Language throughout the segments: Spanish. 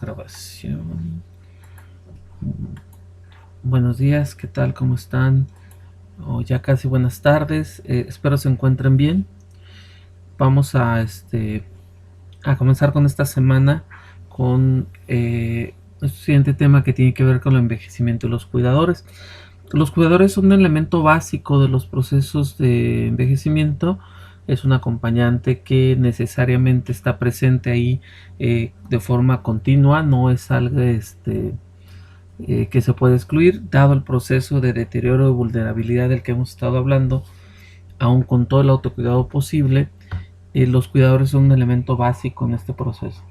Grabación. Buenos días, ¿qué tal? ¿Cómo están? Ya casi buenas tardes. Espero se encuentren bien. Vamos a comenzar con esta semana con el siguiente tema que tiene que ver con el envejecimiento de los cuidadores. Los cuidadores son un elemento básico de los procesos de envejecimiento. Es un acompañante que necesariamente está presente ahí de forma continua, no es algo que se puede excluir, dado el proceso de deterioro y vulnerabilidad del que hemos estado hablando. Aun con todo el autocuidado posible, los cuidadores son un elemento básico en este proceso.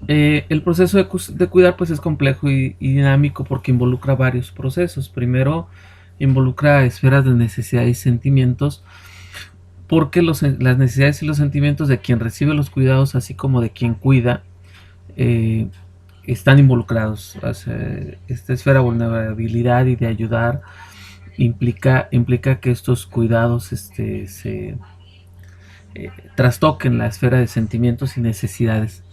El proceso de cuidar pues es complejo y dinámico porque involucra varios procesos. Primero, involucra esferas de necesidades y sentimientos, porque las necesidades y los sentimientos de quien recibe los cuidados, así como de quien cuida, están involucrados. O sea, esta esfera de vulnerabilidad y de ayudar implica que estos cuidados se trastoquen la esfera de sentimientos y necesidades.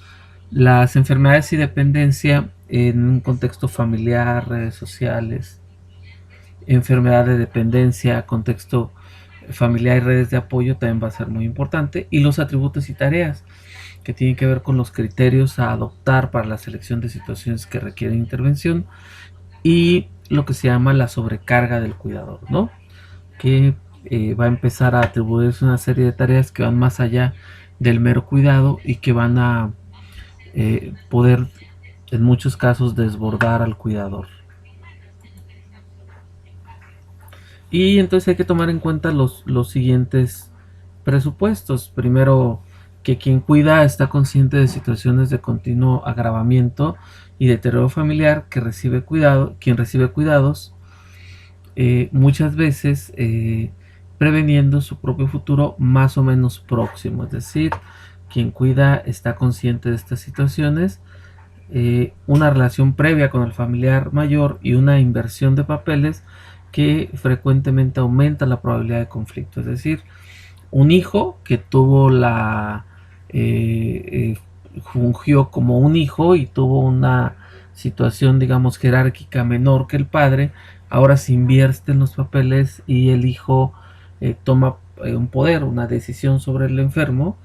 Las enfermedades y dependencia en un contexto familiar, redes sociales, enfermedad de dependencia, contexto familiar y redes de apoyo también va a ser muy importante. Y los atributos y tareas que tienen que ver con los criterios a adoptar para la selección de situaciones que requieren intervención y lo que se llama la sobrecarga del cuidador, ¿no? Que va a empezar a atribuirse una serie de tareas que van más allá del mero cuidado y que van a poder en muchos casos desbordar al cuidador. Y entonces hay que tomar en cuenta los siguientes presupuestos. Primero, que quien cuida está consciente de situaciones de continuo agravamiento y deterioro familiar que recibe quien recibe cuidados, muchas veces preveniendo su propio futuro más o menos próximo. Es decir, quien cuida está consciente de estas situaciones, una relación previa con el familiar mayor y una inversión de papeles que frecuentemente aumenta la probabilidad de conflicto. Es decir, un hijo que tuvo fungió como un hijo y tuvo una situación, digamos, jerárquica menor que el padre, ahora se invierte en los papeles y el hijo toma un poder, una decisión sobre el enfermo,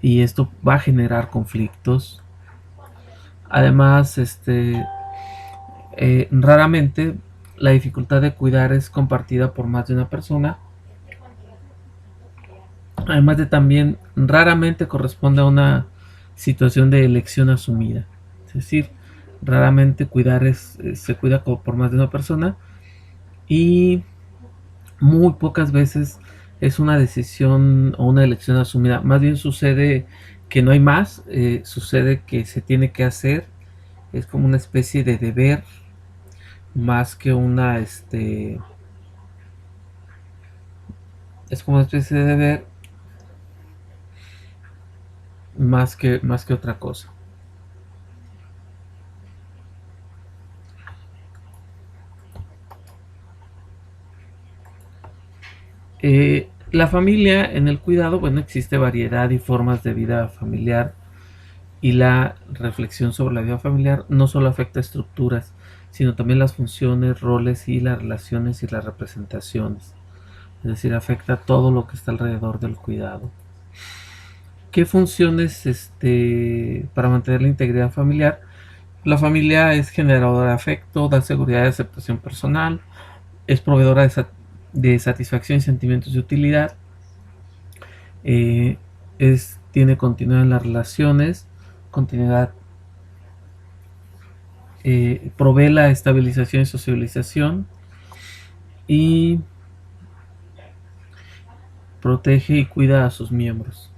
y esto va a generar conflictos. Además, raramente la dificultad de cuidar es compartida por más de una persona. Además de también raramente corresponde a una situación de elección asumida. Es decir, raramente se cuida por más de una persona y muy pocas veces es una decisión o una elección asumida. Más bien sucede que no hay más, sucede que se tiene que hacer. Es como una especie de deber más que es como una especie de deber más que otra cosa. La familia en el cuidado, bueno, existe variedad y formas de vida familiar, y la reflexión sobre la vida familiar no solo afecta estructuras, sino también las funciones, roles y las relaciones y las representaciones. Es decir, afecta todo lo que está alrededor del cuidado. ¿Qué funciones para mantener la integridad familiar? La familia es generadora de afecto, da seguridad y aceptación personal, es proveedora de satisfacción y sentimientos de utilidad, tiene continuidad en las relaciones, continuidad, provee la estabilización y socialización y protege y cuida a sus miembros.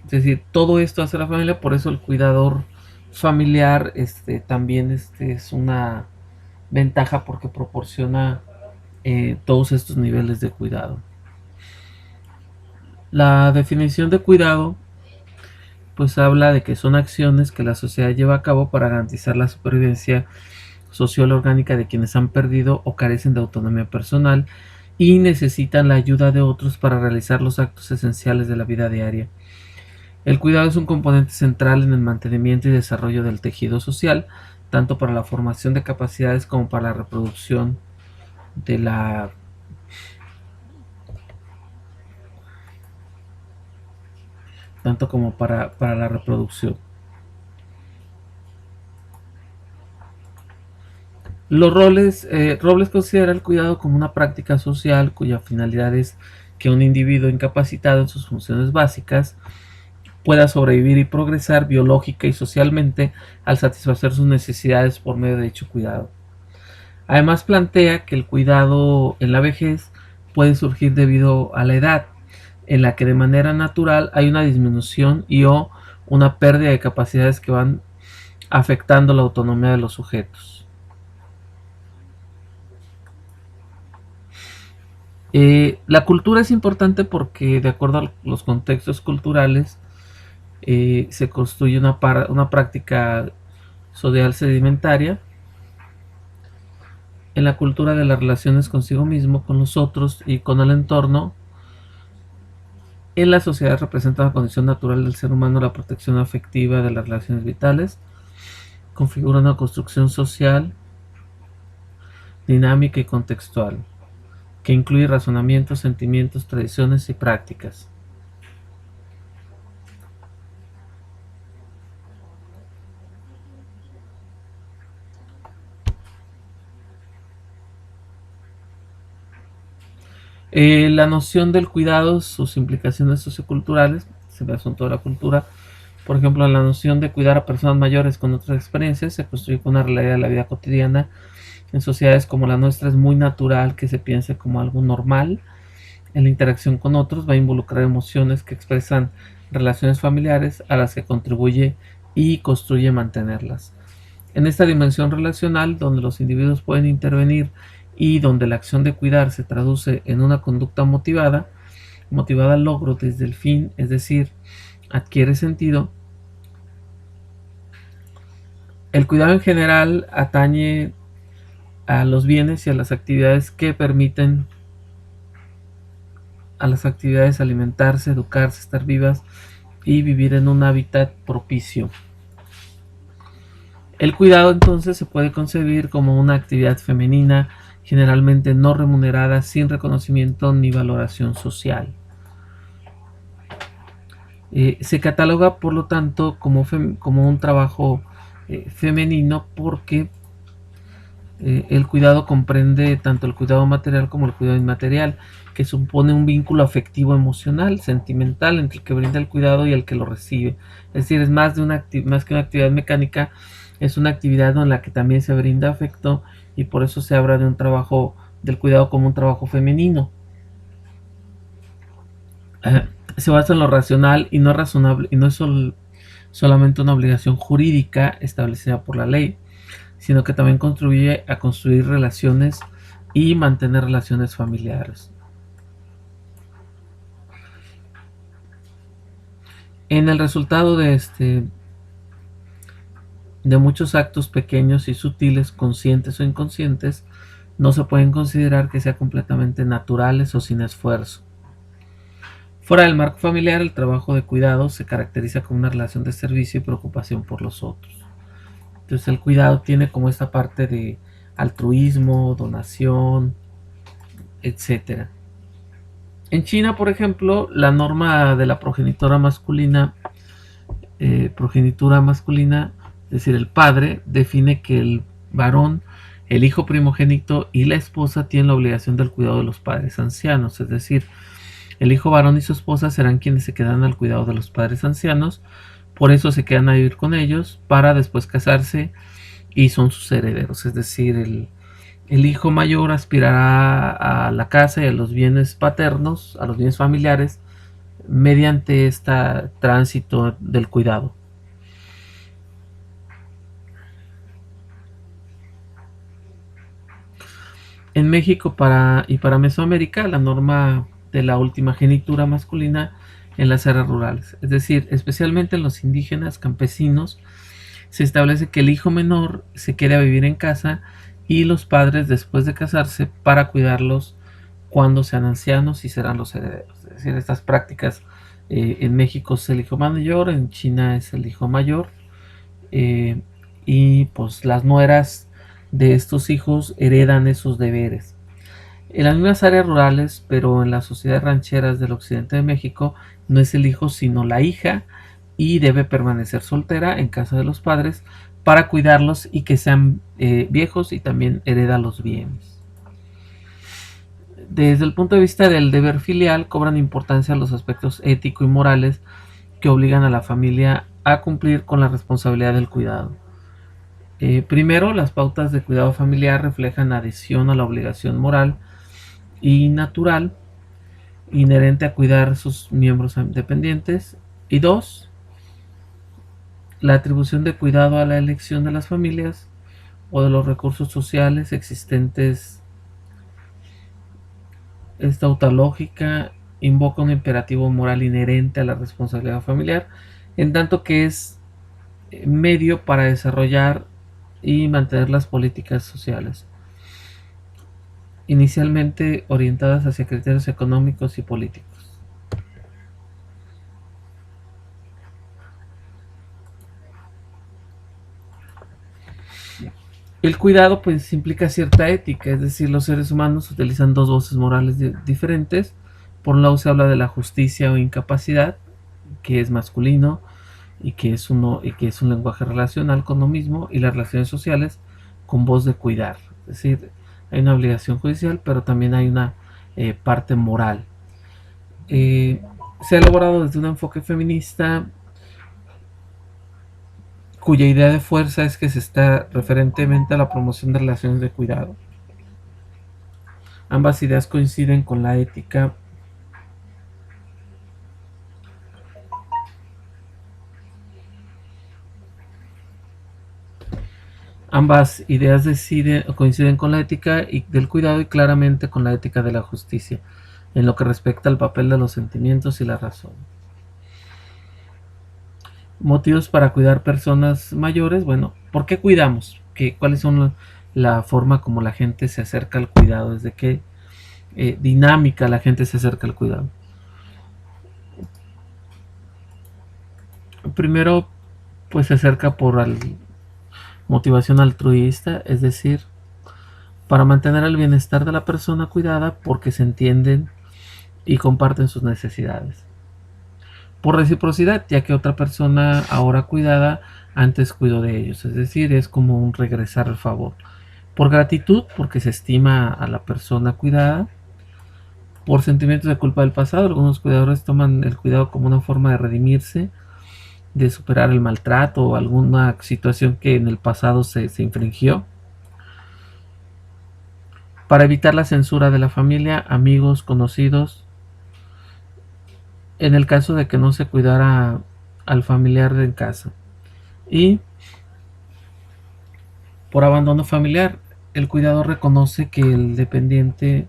Es decir, todo esto hace la familia, por eso el cuidador familiar también es una ventaja porque proporciona todos estos niveles de cuidado. La definición de cuidado pues habla de que son acciones que la sociedad lleva a cabo para garantizar la supervivencia social orgánica de quienes han perdido o carecen de autonomía personal y necesitan la ayuda de otros para realizar los actos esenciales de la vida diaria. El cuidado es un componente central en el mantenimiento y desarrollo del tejido social, tanto para la formación de capacidades como para la reproducción de la tanto como para la reproducción. Robles considera el cuidado como una práctica social cuya finalidad es que un individuo incapacitado en sus funciones básicas pueda sobrevivir y progresar biológica y socialmente al satisfacer sus necesidades por medio de dicho cuidado. Además plantea que el cuidado en la vejez puede surgir debido a la edad, en la que de manera natural hay una disminución y o una pérdida de capacidades que van afectando la autonomía de los sujetos. La cultura es importante porque de acuerdo a los contextos culturales se construye una práctica social sedimentaria en la cultura de las relaciones consigo mismo, con los otros y con el entorno. En la sociedad representa una condición natural del ser humano la protección afectiva de las relaciones vitales, configura una construcción social dinámica y contextual, que incluye razonamientos, sentimientos, tradiciones y prácticas. La noción del cuidado, sus implicaciones socioculturales, se ve asunto de la cultura. Por ejemplo, la noción de cuidar a personas mayores con otras experiencias se construye con una realidad de la vida cotidiana. En sociedades como la nuestra es muy natural que se piense como algo normal. En la interacción con otros va a involucrar emociones que expresan relaciones familiares a las que contribuye y construye mantenerlas. En esta dimensión relacional, donde los individuos pueden intervenir y donde la acción de cuidar se traduce en una conducta motivada al logro desde el fin, es decir, adquiere sentido. El cuidado en general atañe a los bienes y a las actividades que permiten a las actividades alimentarse, educarse, estar vivas y vivir en un hábitat propicio. El cuidado entonces se puede concebir como una actividad femenina generalmente no remunerada, sin reconocimiento ni valoración social. Se cataloga por lo tanto como un trabajo femenino porque el cuidado comprende tanto el cuidado material como el cuidado inmaterial, que supone un vínculo afectivo, emocional, sentimental entre el que brinda el cuidado y el que lo recibe. Es decir, es más que una actividad mecánica, es una actividad en la que también se brinda afecto y por eso se habla de un trabajo del cuidado como un trabajo femenino. Se basa en lo racional y no es razonable y no es solamente una obligación jurídica establecida por la ley, sino que también contribuye a construir relaciones y mantener relaciones familiares. En el resultado de muchos actos pequeños y sutiles, conscientes o inconscientes, no se pueden considerar que sean completamente naturales o sin esfuerzo. Fuera del marco familiar, el trabajo de cuidado se caracteriza como una relación de servicio y preocupación por los otros. Entonces el cuidado tiene como esta parte de altruismo, donación, etcétera. En China, por ejemplo, la norma de la progenitura masculina, es decir, el padre, define que el varón, el hijo primogénito y la esposa tienen la obligación del cuidado de los padres ancianos, es decir, el hijo varón y su esposa serán quienes se quedan al cuidado de los padres ancianos, por eso se quedan a vivir con ellos para después casarse y son sus herederos, es decir, el hijo mayor aspirará a la casa y a los bienes paternos, a los bienes familiares, mediante este tránsito del cuidado. En México y para Mesoamérica, la norma de la ultimagenitura masculina en las áreas rurales, es decir, especialmente en los indígenas campesinos, se establece que el hijo menor se quede a vivir en casa y los padres después de casarse para cuidarlos cuando sean ancianos y serán los herederos. Es decir, estas prácticas En México es el hijo mayor, en China es el hijo mayor. eh, y pues las nueras de estos hijos heredan esos deberes. En las mismas áreas rurales, pero en las sociedades rancheras del occidente de México, no es el hijo sino la hija y debe permanecer soltera en casa de los padres para cuidarlos y que sean viejos, y también hereda los bienes. Desde el punto de vista del deber filial, cobran importancia los aspectos ético y morales que obligan a la familia a cumplir con la responsabilidad del cuidado. Primero, las pautas de cuidado familiar reflejan adhesión a la obligación moral y natural inherente a cuidar sus miembros dependientes. Y dos, la atribución de cuidado a la elección de las familias o de los recursos sociales existentes. Esta tautológica invoca un imperativo moral inherente a la responsabilidad familiar, en tanto que es medio para desarrollar y mantener las políticas sociales, inicialmente orientadas hacia criterios económicos y políticos. El cuidado pues implica cierta ética, es decir, los seres humanos utilizan dos voces morales diferentes. Por un lado se habla de la justicia o incapacidad, que es masculino y que es un lenguaje relacional con lo mismo, y las relaciones sociales con voz de cuidar. Es decir, hay una obligación judicial, pero también hay una parte moral. Se ha elaborado desde un enfoque feminista cuya idea de fuerza es que se está referentemente a la promoción de relaciones de cuidado. Ambas ideas coinciden con la ética. Ambas ideas coinciden con la ética del cuidado y claramente con la ética de la justicia, en lo que respecta al papel de los sentimientos y la razón. Motivos para cuidar personas mayores. Bueno, ¿por qué cuidamos? ¿Cuáles son la forma como la gente se acerca al cuidado? ¿Desde qué dinámica la gente se acerca al cuidado? Primero, pues se acerca por motivación altruista, es decir, para mantener el bienestar de la persona cuidada porque se entienden y comparten sus necesidades. Por reciprocidad, ya que otra persona ahora cuidada antes cuidó de ellos, es decir, es como un regresar al favor. Por gratitud, porque se estima a la persona cuidada. Por sentimientos de culpa del pasado, algunos cuidadores toman el cuidado como una forma de redimirse, de superar el maltrato o alguna situación que en el pasado se infringió. Para evitar la censura de la familia, amigos, conocidos, en el caso de que no se cuidara al familiar en casa. Y por abandono familiar, el cuidador reconoce que el dependiente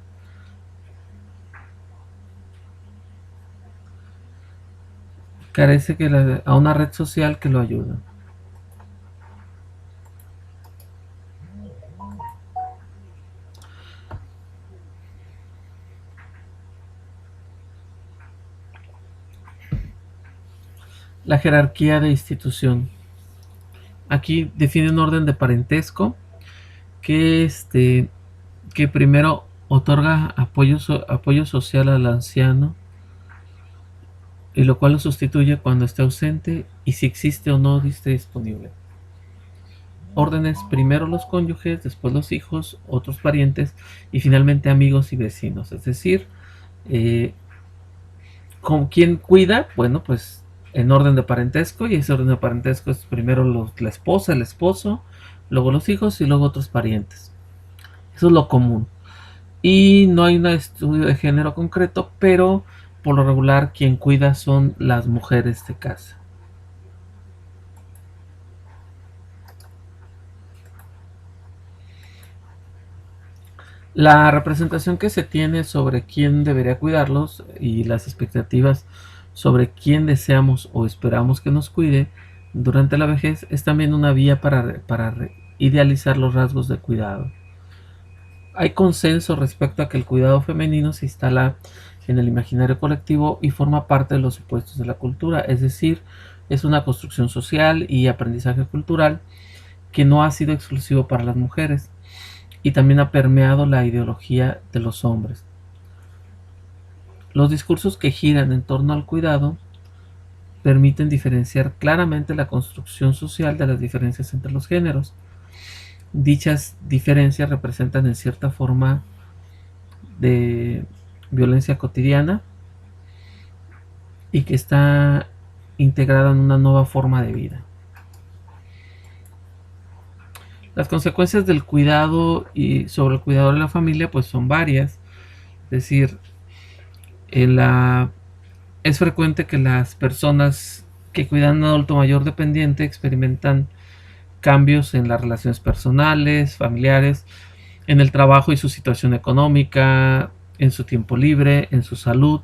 carece a una red social que lo ayuda. La jerarquía de institución. Aquí define un orden de parentesco que primero otorga apoyo social al anciano, y lo cual lo sustituye cuando esté ausente y si existe o no esté disponible. Órdenes: primero los cónyuges, después los hijos, otros parientes y finalmente amigos y vecinos. Es decir, ¿con quién cuida? Bueno, pues en orden de parentesco, y ese orden de parentesco es primero la esposa, el esposo, luego los hijos y luego otros parientes. Eso es lo común. Y no hay un estudio de género concreto, pero por lo regular quien cuida son las mujeres de casa. La representación que se tiene sobre quién debería cuidarlos y las expectativas sobre quién deseamos o esperamos que nos cuide durante la vejez es también una vía para idealizar los rasgos de cuidado. Hay consenso respecto a que el cuidado femenino se instala en el imaginario colectivo y forma parte de los supuestos de la cultura, es decir, es una construcción social y aprendizaje cultural que no ha sido exclusivo para las mujeres y también ha permeado la ideología de los hombres. Los discursos que giran en torno al cuidado permiten diferenciar claramente la construcción social de las diferencias entre los géneros. Dichas diferencias representan en cierta forma de violencia cotidiana y que está integrada en una nueva forma de vida. Las consecuencias del cuidado y sobre el cuidado de la familia pues son varias. Es decir, es frecuente que las personas que cuidan a un adulto mayor dependiente experimentan cambios en las relaciones personales, familiares, en el trabajo y su situación económica, en su tiempo libre, en su salud,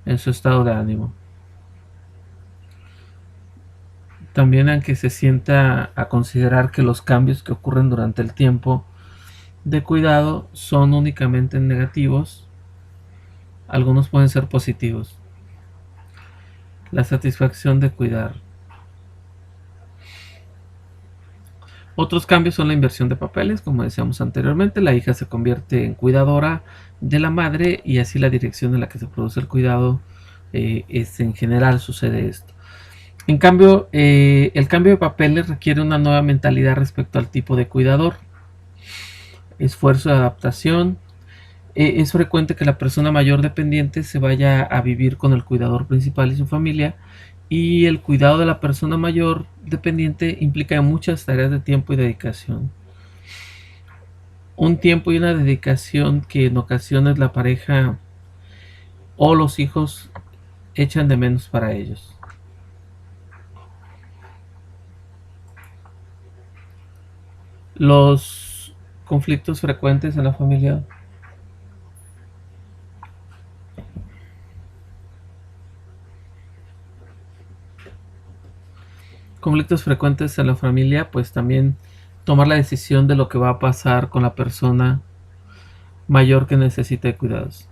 en su estado de ánimo. También aunque se sienta a considerar que los cambios que ocurren durante el tiempo de cuidado son únicamente negativos, algunos pueden ser positivos. La satisfacción de cuidar. Otros cambios son la inversión de papeles, como decíamos anteriormente, la hija se convierte en cuidadora de la madre y así la dirección en la que se produce el cuidado es en general sucede esto. En cambio, el cambio de papeles requiere una nueva mentalidad respecto al tipo de cuidador, esfuerzo de adaptación. Es frecuente que la persona mayor dependiente se vaya a vivir con el cuidador principal y su familia, y el cuidado de la persona mayor dependiente implica muchas tareas de tiempo y dedicación. Un tiempo y una dedicación que en ocasiones la pareja o los hijos echan de menos para ellos. Los conflictos frecuentes en la familia. Conflictos frecuentes en la familia, pues también tomar la decisión de lo que va a pasar con la persona mayor que necesite cuidados.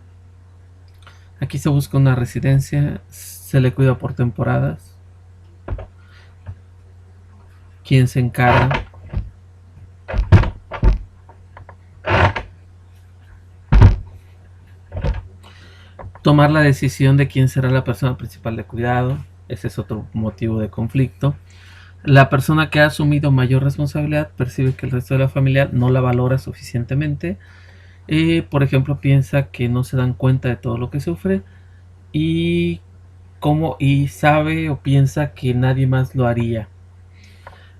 Aquí se busca una residencia, se le cuida por temporadas. ¿Quién se encarga? Tomar la decisión de quién será la persona principal de cuidado, ese es otro motivo de conflicto. La persona que ha asumido mayor responsabilidad percibe que el resto de la familia no la valora suficientemente. Por ejemplo, piensa que no se dan cuenta de todo lo que sufre y sabe o piensa que nadie más lo haría.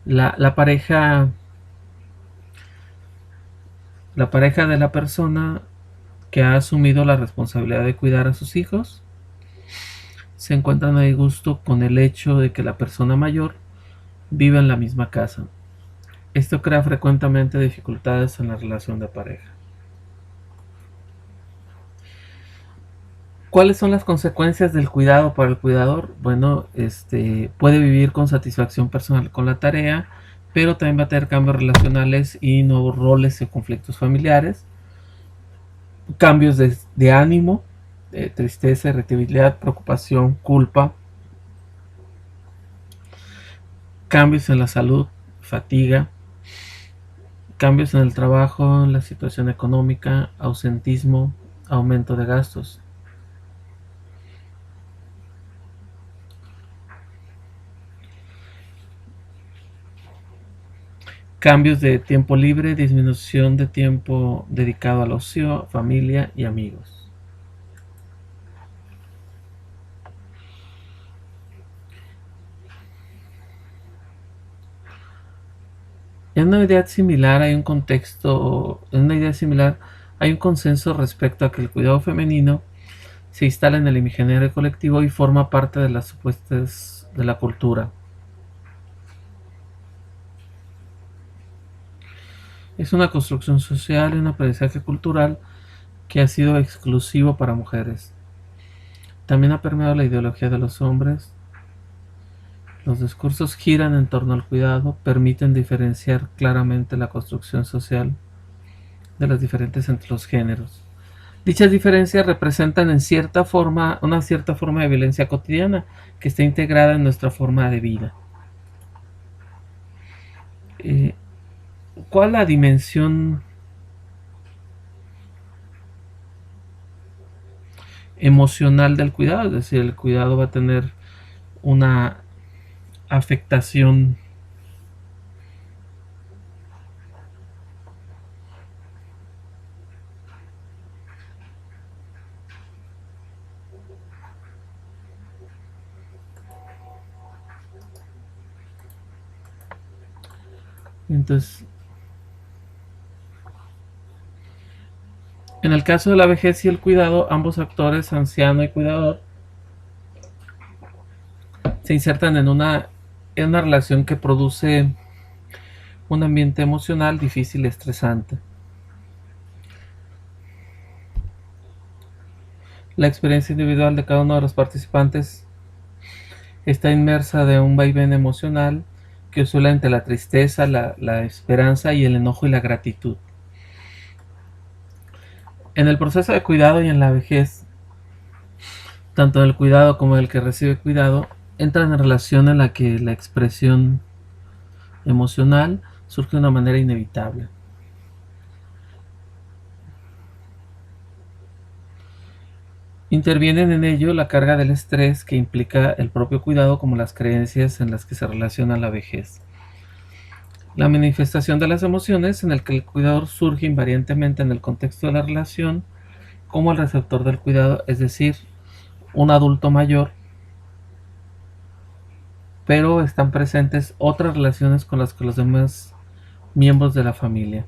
La pareja de la persona que ha asumido la responsabilidad de cuidar a sus hijos se encuentran a disgusto con el hecho de que la persona mayor vive en la misma casa. Esto crea frecuentemente dificultades en la relación de pareja. ¿Cuáles son las consecuencias del cuidado para el cuidador? Bueno, puede vivir con satisfacción personal con la tarea, pero también va a tener cambios relacionales y nuevos roles y conflictos familiares, cambios de ánimo, tristeza, irritabilidad, preocupación, culpa, cambios en la salud, fatiga, cambios en el trabajo, en la situación económica, ausentismo, aumento de gastos. Cambios de tiempo libre, disminución de tiempo dedicado al ocio, familia y amigos. En una idea similar hay un consenso respecto a que el cuidado femenino se instala en el imaginario colectivo y forma parte de las supuestas de la cultura. Es una construcción social y un aprendizaje cultural que ha sido exclusivo para mujeres. También ha permeado la ideología de los hombres. Los discursos giran en torno al cuidado, permiten diferenciar claramente la construcción social de las diferentes entre los géneros. Dichas diferencias representan en cierta forma una cierta forma de violencia cotidiana que está integrada en nuestra forma de vida. Eh, ¿Cuál es la dimensión emocional del cuidado? Es decir, el cuidado va a tener una afectación. Entonces, en el caso de la vejez y el cuidado, ambos actores, anciano y cuidador, se insertan en una relación que produce un ambiente emocional difícil y estresante. La experiencia individual de cada uno de los participantes está inmersa de un vaivén emocional que oscila entre la tristeza, la esperanza y el enojo y la gratitud. En el proceso de cuidado y en la vejez, tanto del cuidado como del que recibe cuidado, entran en relación en la que la expresión emocional surge de una manera inevitable. Intervienen en ello la carga del estrés que implica el propio cuidado como las creencias en las que se relaciona la vejez. La manifestación de las emociones en el que el cuidador surge invariantemente en el contexto de la relación como el receptor del cuidado, es decir, un adulto mayor, pero están presentes otras relaciones con las que los demás miembros de la familia.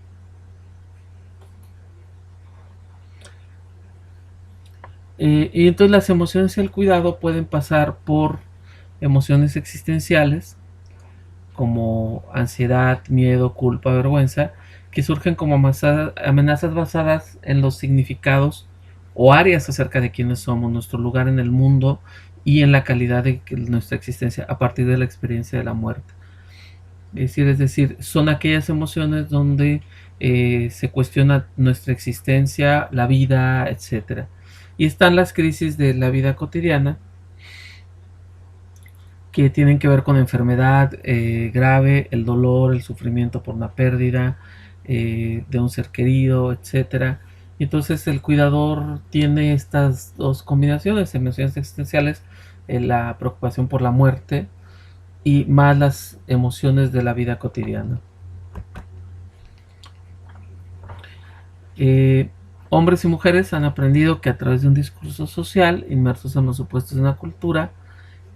Y entonces las emociones y el cuidado pueden pasar por emociones existenciales como ansiedad, miedo, culpa, vergüenza, que surgen como amenazas basadas en los significados o áreas acerca de quiénes somos, nuestro lugar en el mundo y en la calidad de nuestra existencia a partir de la experiencia de la muerte. Es decir, son aquellas emociones donde se cuestiona nuestra existencia, la vida, etcétera. Y están las crisis de la vida cotidiana que tienen que ver con enfermedad grave, el dolor, el sufrimiento por una pérdida de un ser querido, etcétera. Y entonces el cuidador tiene estas dos combinaciones, emociones existenciales, la preocupación por la muerte y más las emociones de la vida cotidiana. Eh, Hombres y mujeres han aprendido que a través de un discurso social, inmersos en los supuestos de una cultura,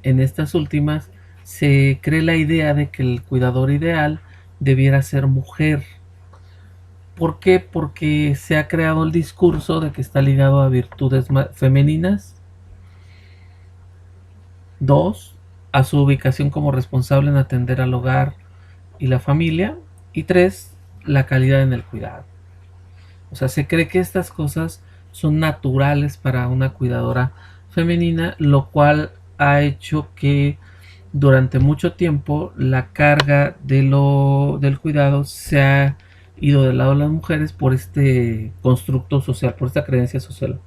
en estas últimas se cree la idea de que el cuidador ideal debiera ser mujer. ¿Por qué? Porque se ha creado el discurso de que está ligado a virtudes femeninas. Dos, a su ubicación como responsable en atender al hogar y la familia. Y tres, la calidad en el cuidado. O sea, se cree que estas cosas son naturales para una cuidadora femenina, lo cual ha hecho que durante mucho tiempo la carga del cuidado se ha ido del lado de las mujeres por este constructo social, por esta creencia social.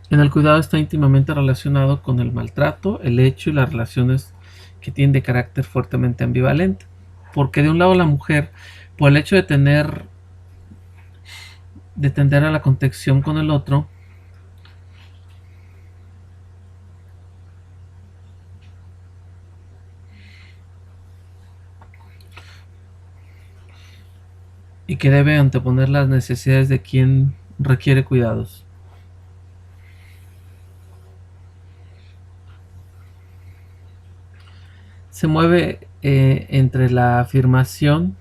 En el cuidado está íntimamente relacionado con el maltrato, el hecho y las relaciones que tienen de carácter fuertemente ambivalente. Porque de un lado la mujer, por el hecho de tender a la contención con el otro, y que debe anteponer las necesidades de quien requiere cuidados. Se mueve entre la afirmación,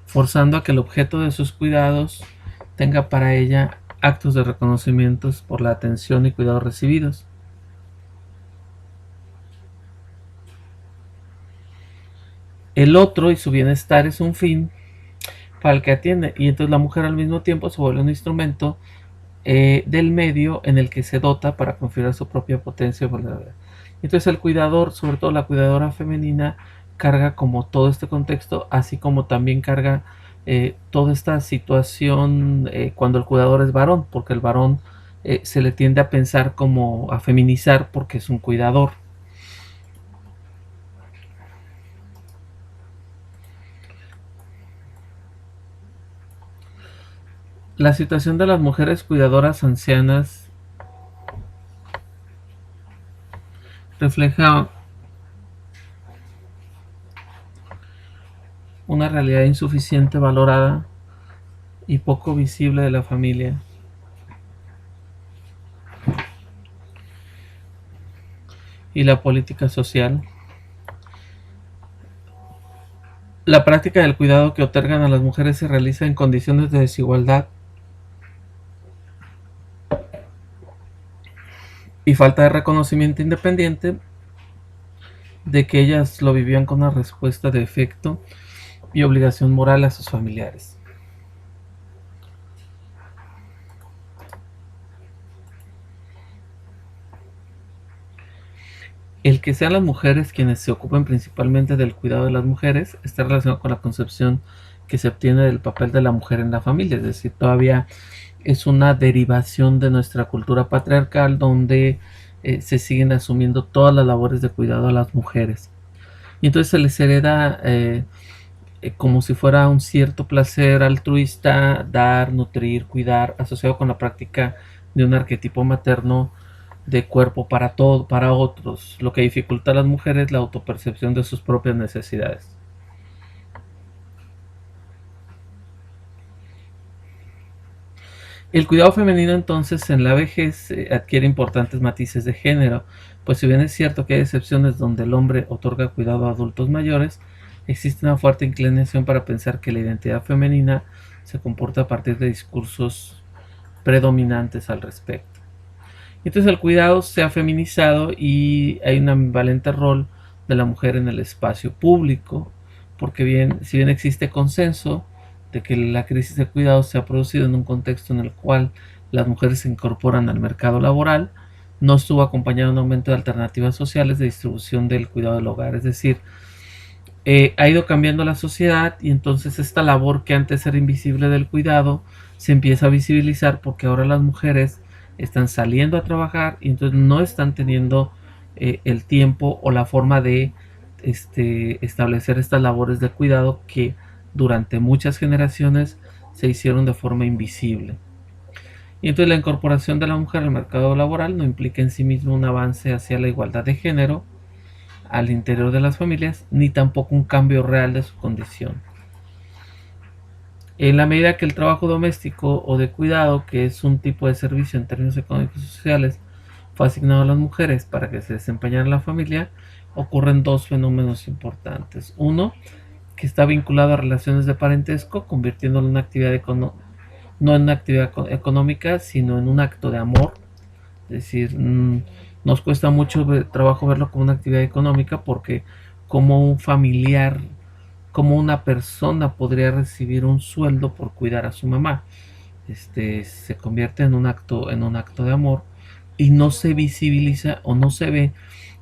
forzando a que el objeto de sus cuidados tenga para ella actos de reconocimiento por la atención y cuidados recibidos. El otro y su bienestar es un fin para el que atiende, y entonces la mujer al mismo tiempo se vuelve un instrumento del medio en el que se dota para configurar su propia potencia. Entonces el cuidador, sobre todo la cuidadora femenina, carga como todo este contexto, así como también carga toda esta situación cuando el cuidador es varón, porque el varón se le tiende a pensar como a feminizar porque es un cuidador. La situación de las mujeres cuidadoras ancianas refleja una realidad insuficiente valorada y poco visible de la familia y la política social. La práctica del cuidado que otorgan a las mujeres se realiza en condiciones de desigualdad y falta de reconocimiento independiente de que ellas lo vivían con una respuesta de efecto y obligación moral a sus familiares. El que sean las mujeres quienes se ocupen principalmente del cuidado de las mujeres está relacionado con la concepción que se obtiene del papel de la mujer en la familia, es decir, todavía es una derivación de nuestra cultura patriarcal donde se siguen asumiendo todas las labores de cuidado a las mujeres. Y entonces se les hereda como si fuera un cierto placer altruista, dar, nutrir, cuidar, asociado con la práctica de un arquetipo materno de cuerpo para todo, para otros, lo que dificulta a las mujeres la autopercepción de sus propias necesidades. El cuidado femenino entonces en la vejez adquiere importantes matices de género, pues si bien es cierto que hay excepciones donde el hombre otorga cuidado a adultos mayores, existe una fuerte inclinación para pensar que la identidad femenina se comporta a partir de discursos predominantes al respecto. Entonces el cuidado se ha feminizado y hay un ambivalente rol de la mujer en el espacio público, porque bien, si bien existe consenso de que la crisis de cuidado se ha producido en un contexto en el cual las mujeres se incorporan al mercado laboral, no estuvo acompañado de un aumento de alternativas sociales de distribución del cuidado del hogar. Es decir, ha ido cambiando la sociedad y entonces esta labor que antes era invisible del cuidado se empieza a visibilizar porque ahora las mujeres están saliendo a trabajar y entonces no están teniendo el tiempo o la forma de establecer estas labores de cuidado que durante muchas generaciones se hicieron de forma invisible. Y entonces la incorporación de la mujer al mercado laboral no implica en sí mismo un avance hacia la igualdad de género, al interior de las familias, ni tampoco un cambio real de su condición. En la medida que el trabajo doméstico o de cuidado, que es un tipo de servicio en términos económicos y sociales, fue asignado a las mujeres para que se desempeñaran en la familia, ocurren dos fenómenos importantes. Uno, que está vinculado a relaciones de parentesco, convirtiéndolo en una actividad no en una actividad económica, sino en un acto de amor. Es decir, nos cuesta mucho trabajo verlo como una actividad económica porque como un familiar, como una persona podría recibir un sueldo por cuidar a su mamá. Se convierte en un acto de amor y no se visibiliza o no se ve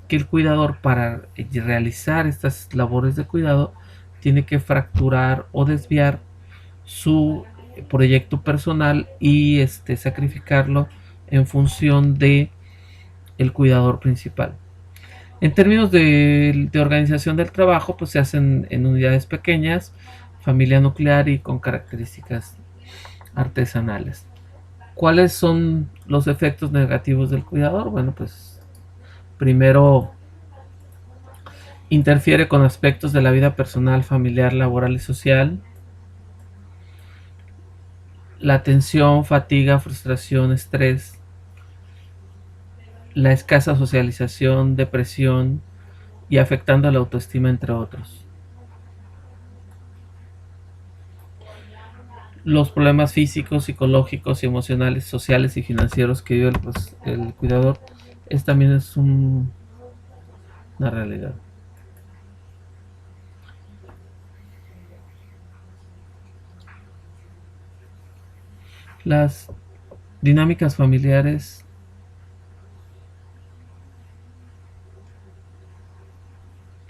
que el cuidador para realizar estas labores de cuidado tiene que fracturar o desviar su proyecto personal y sacrificarlo en función de el cuidador principal. En términos de organización del trabajo, pues se hacen en unidades pequeñas, familia nuclear y con características artesanales. ¿Cuáles son los efectos negativos del cuidador? Bueno, pues primero interfiere con aspectos de la vida personal, familiar, laboral y social. La tensión, fatiga, frustración, estrés, la escasa socialización, depresión y afectando a la autoestima, entre otros. Los problemas físicos, psicológicos y emocionales, sociales y financieros que vive el cuidador también es una realidad. Las dinámicas familiares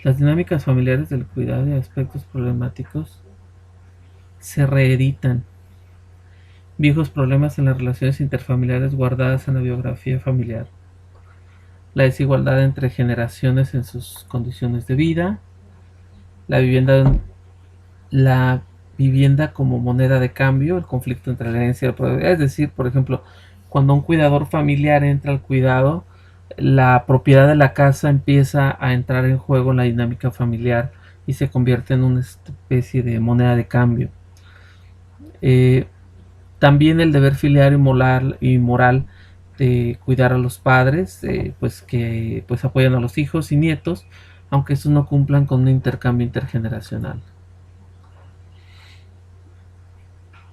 Las dinámicas familiares del cuidado y aspectos problemáticos se reeditan. Viejos problemas en las relaciones interfamiliares guardadas en la biografía familiar. La desigualdad entre generaciones en sus condiciones de vida. La vivienda, la vivienda como moneda de cambio, el conflicto entre la herencia y la propiedad. Es decir, por ejemplo, cuando un cuidador familiar entra al cuidado, la propiedad de la casa empieza a entrar en juego en la dinámica familiar y se convierte en una especie de moneda de cambio. Eh, También el deber filial y moral de cuidar a los padres, pues que pues apoyan a los hijos y nietos, aunque estos no cumplan con un intercambio intergeneracional.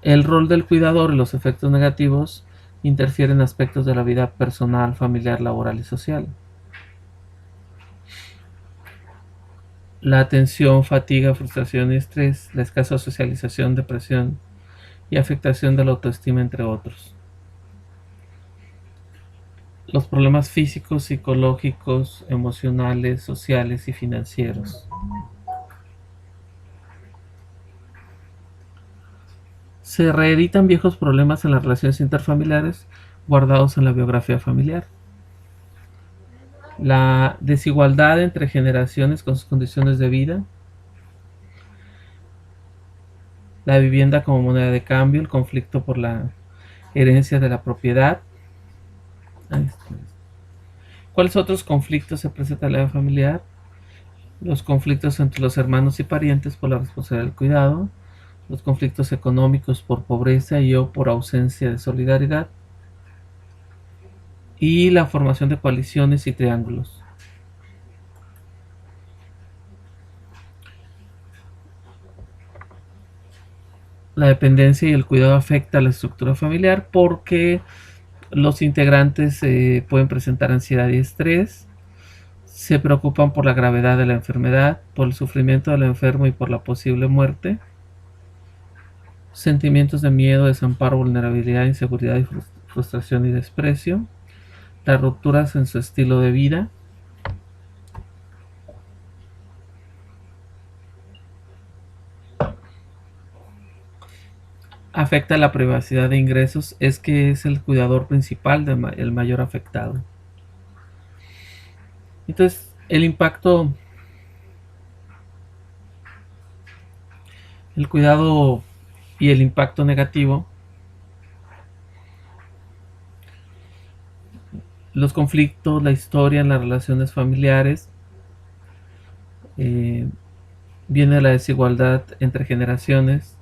El rol del cuidador y los efectos negativos interfieren en aspectos de la vida personal, familiar, laboral y social. La tensión, fatiga, frustración y estrés, la escasa socialización, depresión y afectación de la autoestima, entre otros. Los problemas físicos, psicológicos, emocionales, sociales y financieros. Se reeditan viejos problemas en las relaciones interfamiliares guardados en la biografía familiar. La desigualdad entre generaciones con sus condiciones de vida. La vivienda como moneda de cambio, el conflicto por la herencia de la propiedad. ¿Cuáles otros conflictos se presentan en la vida familiar? Los conflictos entre los hermanos y parientes por la responsabilidad del cuidado, los conflictos económicos por pobreza y o por ausencia de solidaridad, y la formación de coaliciones y triángulos. La dependencia y el cuidado afecta a la estructura familiar porque los integrantes pueden presentar ansiedad y estrés, se preocupan por la gravedad de la enfermedad, por el sufrimiento del enfermo y por la posible muerte, sentimientos de miedo, desamparo, vulnerabilidad, inseguridad y frustración y desprecio, las rupturas en su estilo de vida, afecta la privacidad de ingresos, es que es el cuidador principal, el mayor afectado. Entonces, el cuidado y el impacto negativo, los conflictos, la historia en las relaciones familiares, eh, viene la desigualdad entre generaciones,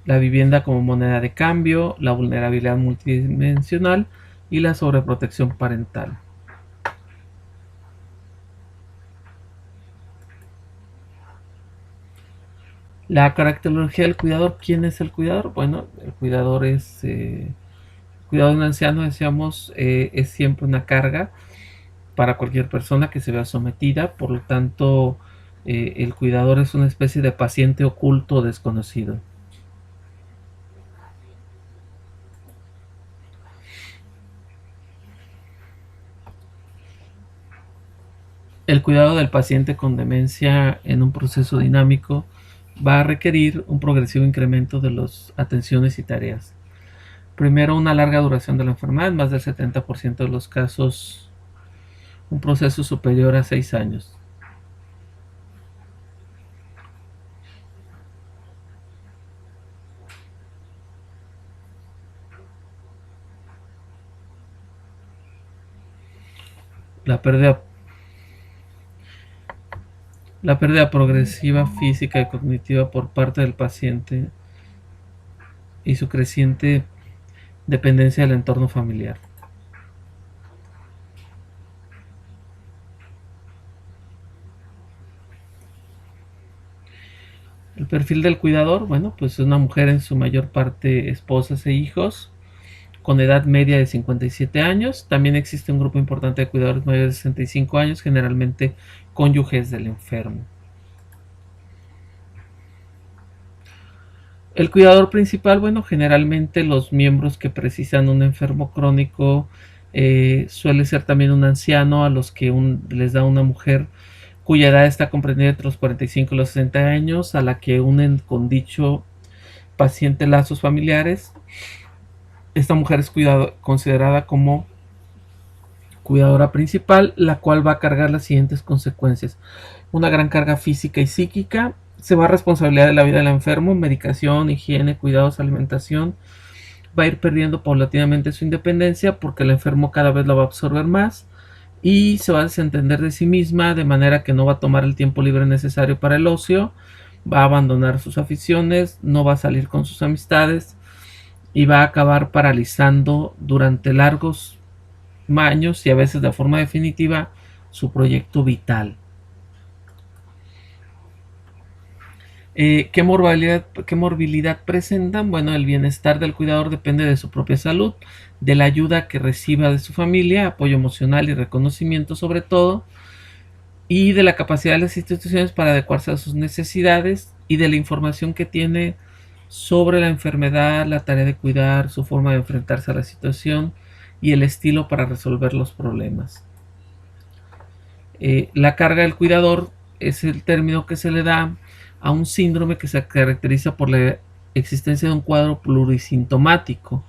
la vivienda como moneda de cambio, la vulnerabilidad multidimensional y la sobreprotección parental. La caracterología del cuidador, ¿quién es el cuidador? Bueno, el cuidador es, cuidado de un anciano, decíamos, es siempre una carga para cualquier persona que se vea sometida, por lo tanto, el cuidador es una especie de paciente oculto o desconocido. El cuidado del paciente con demencia en un proceso dinámico va a requerir un progresivo incremento de las atenciones y tareas. Primero, una larga duración de la enfermedad, más del 70% de los casos, un proceso superior a 6 años. La pérdida, la pérdida progresiva física y cognitiva por parte del paciente y su creciente dependencia del entorno familiar. El perfil del cuidador, bueno, pues es una mujer, en su mayor parte esposas e hijos, con edad media de 57 años. También existe un grupo importante de cuidadores mayores de 65 años, generalmente cónyuges del enfermo. El cuidador principal, bueno, generalmente los miembros que precisan un enfermo crónico Suele ser también un anciano a los que les da una mujer cuya edad está comprendida entre los 45 y los 60 años, a la que unen con dicho paciente lazos familiares. Esta mujer es considerada como cuidadora principal, la cual va a cargar las siguientes consecuencias: una gran carga física y psíquica, se va a responsabilidad de la vida del enfermo, medicación, higiene, cuidados, alimentación, va a ir perdiendo paulatinamente su independencia porque el enfermo cada vez la va a absorber más y se va a desentender de sí misma, de manera que no va a tomar el tiempo libre necesario para el ocio, va a abandonar sus aficiones, no va a salir con sus amistades y va a acabar paralizando durante largos años y a veces de forma definitiva su proyecto vital. ¿Qué morbilidad presentan? Bueno, el bienestar del cuidador depende de su propia salud, de la ayuda que reciba de su familia, apoyo emocional y reconocimiento sobre todo, y de la capacidad de las instituciones para adecuarse a sus necesidades y de la información que tiene sobre la enfermedad, la tarea de cuidar, su forma de enfrentarse a la situación y el estilo para resolver los problemas. La carga del cuidador es el término que se le da a un síndrome que se caracteriza por la existencia de un cuadro plurisintomático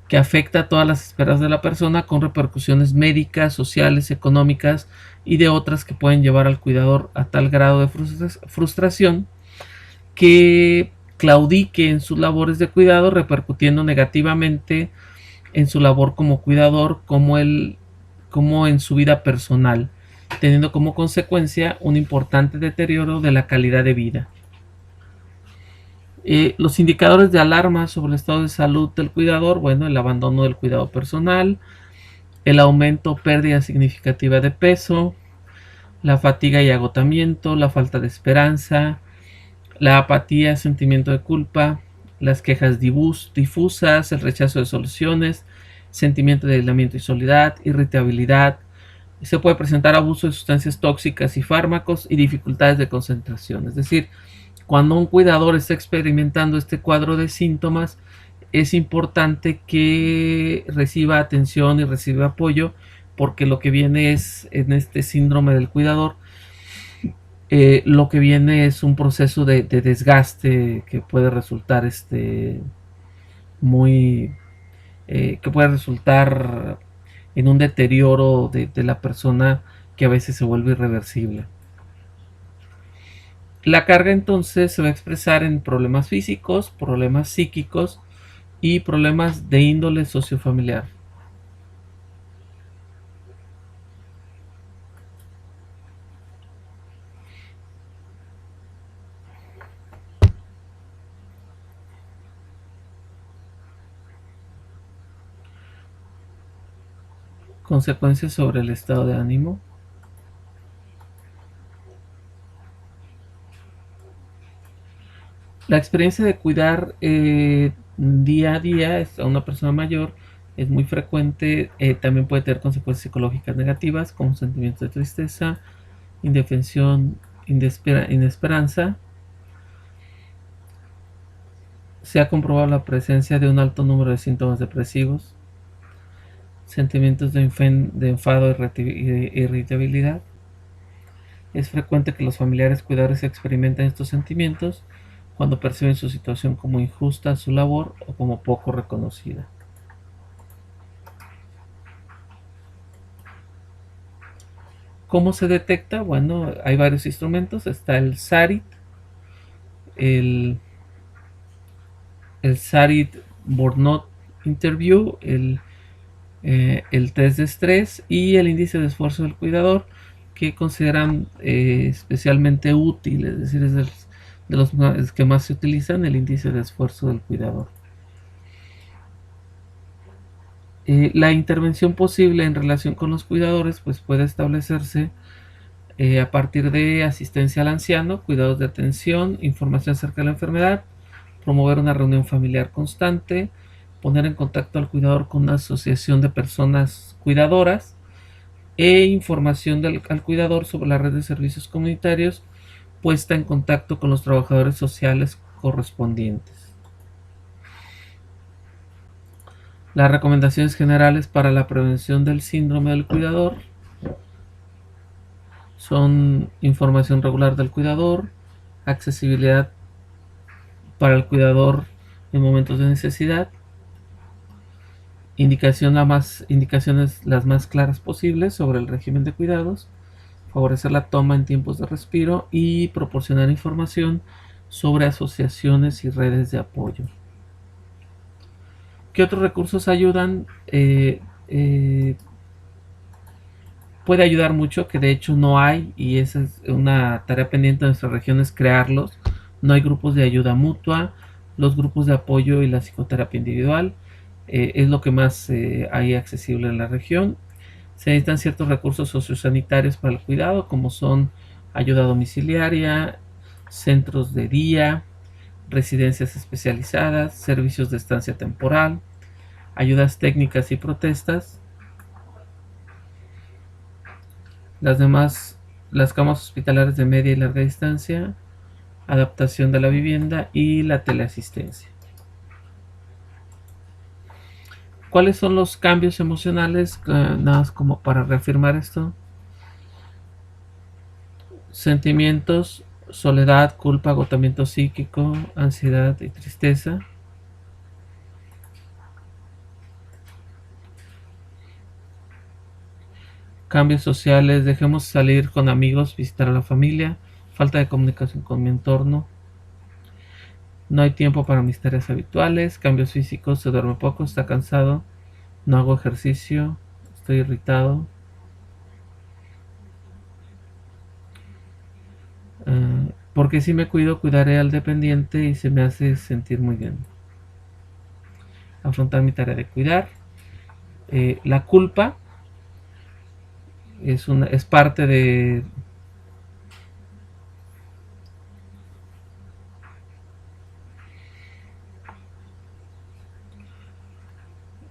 que afecta a todas las esferas de la persona, con repercusiones médicas, sociales, económicas y de otras que pueden llevar al cuidador a tal grado de frustración que claudique en sus labores de cuidado, repercutiendo negativamente en su labor como cuidador como en su vida personal, teniendo como consecuencia un importante deterioro de la calidad de vida. Los indicadores de alarma sobre el estado de salud del cuidador: bueno, el abandono del cuidado personal, el aumento o pérdida significativa de peso, la fatiga y agotamiento, la falta de esperanza, la apatía, sentimiento de culpa, las quejas difusas, el rechazo de soluciones, sentimiento de aislamiento y soledad, irritabilidad. Se puede presentar abuso de sustancias tóxicas y fármacos y dificultades de concentración. Es decir, cuando un cuidador está experimentando este cuadro de síntomas, es importante que reciba atención y reciba apoyo, porque lo que viene es, en este síndrome del cuidador, lo que viene es un proceso de desgaste que puede resultar muy que puede resultar en un deterioro de la persona que a veces se vuelve irreversible. La carga entonces se va a expresar en problemas físicos, problemas psíquicos y problemas de índole sociofamiliar. Consecuencias sobre el estado de ánimo. La experiencia de cuidar día a día a una persona mayor es muy frecuente. También puede tener consecuencias psicológicas negativas como sentimientos de tristeza, indefensión, inesperanza. Se ha comprobado la presencia de un alto número de síntomas depresivos, sentimientos de enfado y irritabilidad. Es frecuente que los familiares cuidadores experimenten estos sentimientos cuando perciben su situación como injusta, su labor o como poco reconocida. ¿Cómo se detecta? Bueno, hay varios instrumentos. Está el SARIT, el, el SARIT Burnout Interview, el test de estrés y el índice de esfuerzo del cuidador, que consideran especialmente útil, es decir, es de los que más se utilizan, el índice de esfuerzo del cuidador. La intervención posible en relación con los cuidadores pues puede establecerse a partir de asistencia al anciano, cuidados de atención, información acerca de la enfermedad, promover una reunión familiar constante, poner en contacto al cuidador con una asociación de personas cuidadoras e información al cuidador sobre la red de servicios comunitarios puesta en contacto con los trabajadores sociales correspondientes. Las recomendaciones generales para la prevención del síndrome del cuidador son información regular del cuidador, accesibilidad para el cuidador en momentos de necesidad, indicaciones las más claras posibles sobre el régimen de cuidados, favorecer la toma en tiempos de respiro y proporcionar información sobre asociaciones y redes de apoyo. ¿Qué otros recursos ayudan? Puede ayudar mucho, que de hecho no hay, y esa es una tarea pendiente de nuestra región, es crearlos. No hay grupos de ayuda mutua, los grupos de apoyo y la psicoterapia individual es lo que más hay accesible en la región. Se necesitan ciertos recursos sociosanitarios para el cuidado, como son ayuda domiciliaria, centros de día, residencias especializadas, servicios de estancia temporal, ayudas técnicas y protestas. Las camas hospitalarias de media y larga distancia, adaptación de la vivienda y la teleasistencia. ¿Cuáles son los cambios emocionales? Nada más como para reafirmar esto. Sentimientos: soledad, culpa, agotamiento psíquico, ansiedad y tristeza. Cambios sociales: dejemos salir con amigos, visitar a la familia, falta de comunicación con mi entorno, no hay tiempo para mis tareas habituales. Cambios físicos: se duerme poco, está cansado, no hago ejercicio, estoy irritado. Porque si me cuido, cuidaré al dependiente y se me hace sentir muy bien. Afrontar mi tarea de cuidar. La culpa es parte de...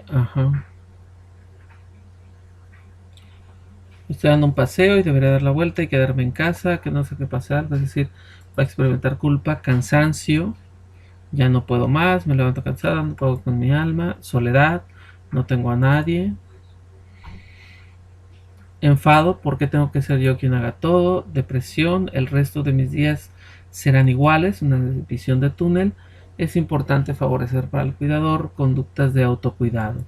Ajá. Estoy dando un paseo y debería dar la vuelta y quedarme en casa, que no sé qué pasar. Es decir, va a experimentar culpa, cansancio, ya no puedo más, me levanto cansada, no puedo con mi alma, soledad, no tengo a nadie. Enfado, porque tengo que ser yo quien haga todo. Depresión, el resto de mis días serán iguales, una visión de túnel. Es importante favorecer para el cuidador conductas de autocuidado.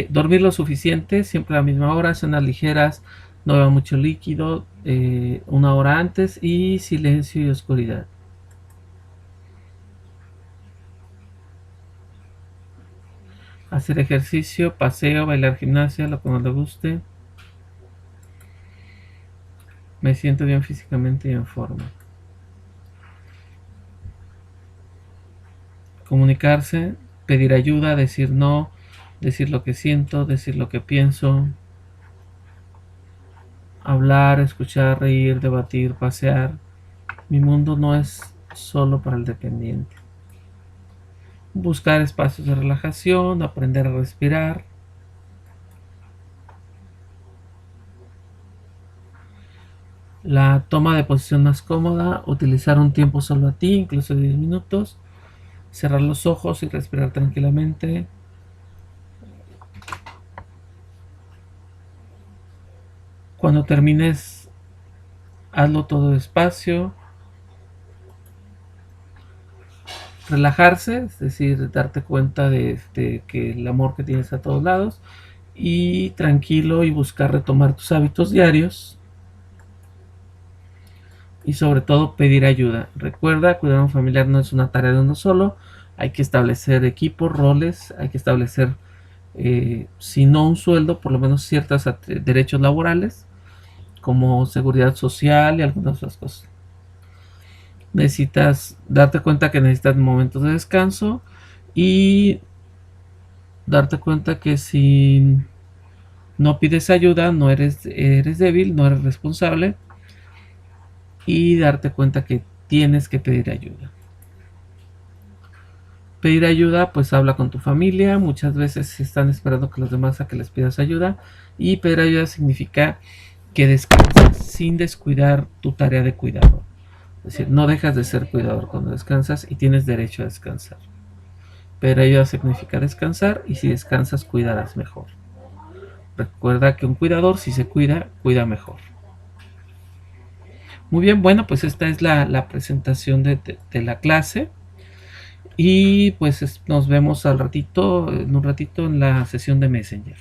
Dormir lo suficiente, siempre a la misma hora, cenas ligeras, no beba mucho líquido, una hora antes, y silencio y oscuridad. Hacer ejercicio, paseo, bailar, gimnasia, lo que más le guste. Me siento bien físicamente y en forma. Comunicarse, pedir ayuda, decir no, decir lo que siento, decir lo que pienso. Hablar, escuchar, reír, debatir, pasear. Mi mundo no es solo para el dependiente. Buscar espacios de relajación, aprender a respirar. La toma de posición más cómoda, utilizar un tiempo solo a ti, incluso 10 minutos. Cerrar los ojos y respirar tranquilamente. Cuando termines, hazlo todo despacio. Relajarse, es decir, darte cuenta de que el amor que tienes a todos lados. Y tranquilo, y buscar retomar tus hábitos diarios. Y sobre todo pedir ayuda. Recuerda, cuidar a un familiar no es una tarea de uno solo. Hay que establecer equipos, roles, hay que establecer, si no un sueldo, por lo menos ciertos derechos laborales, como seguridad social y algunas otras cosas. Necesitas darte cuenta que necesitas momentos de descanso, y darte cuenta que si no pides ayuda, no eres débil, no eres responsable, y darte cuenta que tienes que pedir ayuda. Pedir ayuda, pues habla con tu familia. Muchas veces están esperando que los demás a que les pidas ayuda, y pedir ayuda significa que descanses sin descuidar tu tarea de cuidado. Es decir, no dejas de ser cuidador cuando descansas y tienes derecho a descansar. Pero ello significa descansar y si descansas cuidarás mejor. Recuerda que un cuidador, si se cuida, cuida mejor. Muy bien, bueno, pues esta es la presentación de la clase. Y pues nos vemos al ratito, en un ratito en la sesión de Messenger.